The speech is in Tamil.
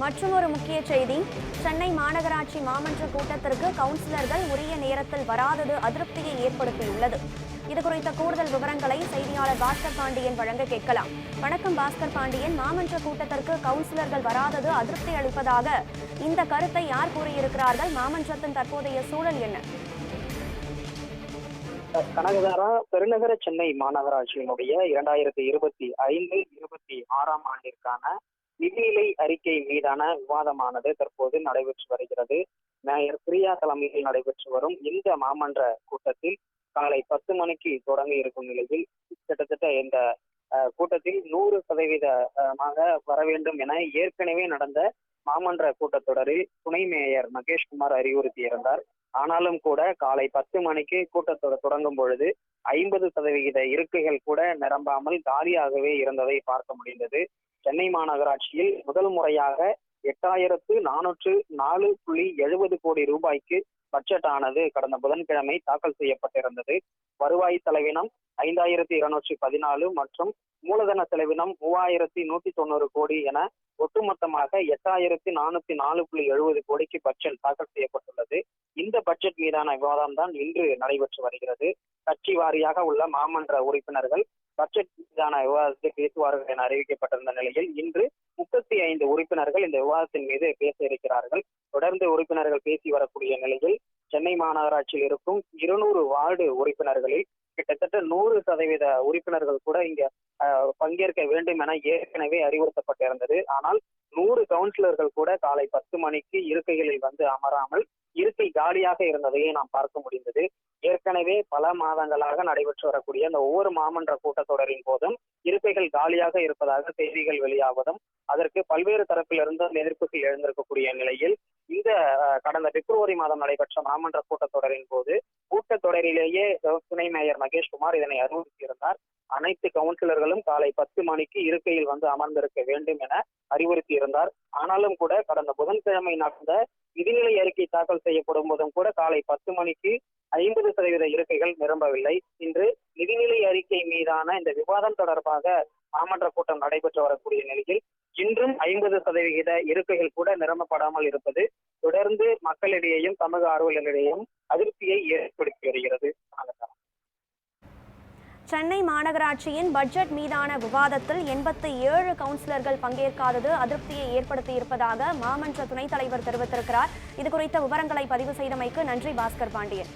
மற்றொரு முக்கிய செய்தி, சென்னை மாநகராட்சி மாமன்ற கூட்டத்திற்கு கவுன்சிலர்கள் உரிய நேரத்தில் வராதது அதிருப்தியை ஏற்படுத்தியுள்ளது. இதுகுறித்த கூடுதல் விவரங்களை செய்தியாளர் பாஸ்கர் பாண்டியன் வழங்க கேட்கலாம். வணக்கம் பாஸ்கர் பாண்டியன். மாமன்ற கூட்டத்திற்கு கவுன்சிலர்கள் வராதது அதிருப்தி அளிப்பதாக இந்த கருத்தை யார் கூறியிருக்கிறார்கள்? மாமன்றத்தின் தற்போதைய சூழல் என்ன? கனகதாரா, பெருநகர சென்னை மாநகராட்சியினுடைய 2025-26 ஆண்டிற்கான நிதிநிலை அறிக்கை மீதான விவாதமானது தற்போது நடைபெற்று வருகிறது. மேயர் பிரியா தலைமையில் நடைபெற்று வரும் இந்த மாமன்ற கூட்டத்தில் காலை 10 மணிக்கு தொடங்க இருக்கும் நிலையில் கிட்டத்தட்ட இந்த கூட்டத்தில் 100% வர வேண்டும் என ஏற்கனவே நடந்த மாமன்ற கூட்டத்தொடரில் துணை மேயர் மகேஷ்குமார் அறிவுறுத்தியிருந்தார். ஆனாலும் கூட காலை 10 மணிக்கு கூட்டத்தொடர் தொடங்கும் பொழுது 50% இருக்கைகள் கூட நிரம்பாமல் காலியாகவே இருந்ததை பார்க்க முடிந்தது. சென்னை மாநகராட்சியில் முதல் முறையாக 8404.70 கோடி ரூபாய்க்கு பட்ஜெட் ஆனது கடந்த புதன்கிழமை தாக்கல் செய்யப்பட்டிருந்தது. வருவாய் செலவினம் 5214 மற்றும் மூலதன செலவினம் 3190 கோடி என ஒட்டுமொத்தமாக 8404.70 கோடிக்கு பட்ஜெட் தாக்கல் செய்யப்பட்டுள்ளது. இந்த பட்ஜெட் மீதான விவாதம் தான் இன்று நடைபெற்று வருகிறது. கட்சி வாரியாக உள்ள மாமன்ற உறுப்பினர்கள் பட்ஜெட் மீதான விவாதத்தை பேசுவார்கள் என அறிவிக்கப்பட்டிருந்த நிலையில் இன்று 35 உறுப்பினர்கள் இந்த விவாதத்தின் மீது பேச இருக்கிறார்கள். தொடர்ந்து உறுப்பினர்கள் பேசி வரக்கூடிய நிலையில் சென்னை மாநகராட்சியில் இருக்கும் 200 வார்டு உறுப்பினர்களில் கிட்டத்தட்ட 100% உறுப்பினர்கள் கூட இங்க பங்கேற்க வேண்டும் என ஏற்கனவே அறிவுறுத்தப்பட்டிருந்தது. ஆனால் 100 கவுன்சிலர்கள் கூட காலை 10 மணிக்கு இருக்கைகளில் வந்து அமராமல் இருக்கை காலியாக இருந்ததையே நாம் பார்க்க முடிந்தது. ஏற்கனவே பல மாதங்களாக நடைபெற்று வரக்கூடிய அந்த ஒவ்வொரு மாமன்ற கூட்டத்தொடரின் போதும் இருக்கைகள் காலியாக இருப்பதாக செய்திகள் வெளியாவதும் அதற்கு பல்வேறு தரப்பிலிருந்து எதிர்ப்புகள் எழுந்திருக்கக்கூடிய நிலையில் இந்த கடந்த பிப்ரவரி மாதம் நடைபெற்ற மாமன்ற கூட்டத்தொடரின் போது கூட்டத்தொடரிலேயே துணை மேயர் மகேஷ்குமார் இதனை அறிவுறுத்தியிருந்தார். அனைத்து கவுன்சிலர்களும் காலை 10 மணிக்கு இருக்கையில் வந்து அமர்ந்திருக்க வேண்டும் என அறிவுறுத்தி இருந்தார். ஆனாலும் கூட கடந்த புதன்கிழமை நடந்த நிதிநிலை அறிக்கை தாக்கல் செய்யப்படும் போதும் கூட காலை 10 மணிக்கு 50% இருக்கைகள் நிரம்பவில்லை. இன்று நிதிநிலை அறிக்கை மீதான இந்த விவாதம் தொடர்பாக மாமன்ற கூட்டம் நடைபெற்று வரக்கூடிய நிலையில் இன்றும் 50% இருக்கைகள் கூட நிரம்பப்படாமல் இருப்பது தொடர்ந்து மக்களிடையேயும் சமூக ஆர்வலர்களிடையேயும் அதிருப்தியை ஏற்படுத்தி வருகிறது. சென்னை மாநகராட்சியின் பட்ஜெட் மீதான விவாதத்தில் 87 கவுன்சிலர்கள் பங்கேற்காதது அதிருப்தியை ஏற்படுத்தியிருப்பதாக மாமன்ற துணைத் தலைவர் தெரிவித்திருக்கிறார். இதுகுறித்த விவரங்களை பதிவு செய்தமைக்கு நன்றி பாஸ்கர் பாண்டியன்.